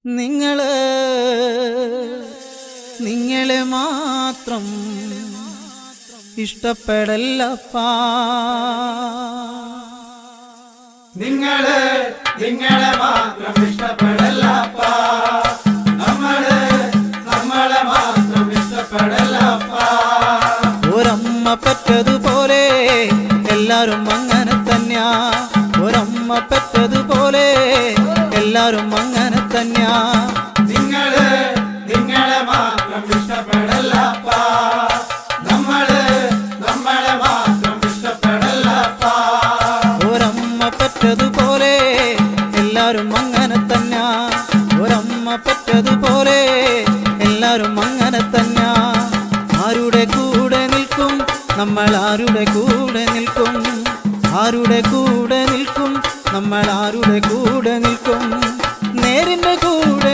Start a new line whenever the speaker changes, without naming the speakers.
നിങ്ങളെ മാത്രം ഇഷ്ടപ്പെടല്ലപ്പാ.
നിങ്ങളെ മാത്രം ഇഷ്ടപ്പെടല്ലപ്പാ. നമ്മളെ മാത്രം ഇഷ്ടപ്പെടല്ലപ്പാ.
ഒരമ്മ പെറ്റതുപോലെ എല്ലാരും അങ്ങനെ തന്നെയാ. ഒരമ്മ പെറ്റതുപോലെ എല്ലാരും അങ്ങനെ തന്നെയാ.
നിങ്ങളെ മാത്രം ഇഷ്ടപ്പെടല്ലപ്പാ. നമ്മളെ മാത്രം ഇഷ്ടപ്പെടല്ലപ്പാ.
ഒരമ്മ പെറ്റതുപോലെ എല്ലാരും അങ്ങനെ തന്നെയാ. ഒരമ്മ പെറ്റതുപോലെ എല്ലാരും അങ്ങനെ തന്നെയാ. ആരുടെ കൂടെ നിൽക്കും നമ്മൾ? ആരുടെ കൂടെ നിൽക്കും? ആരുടെ കൂടെ നിൽക്കും നമ്മൾ? ആരുടെ കൂടെ നിൽക്കും? നേരിന്റെ കൂടെ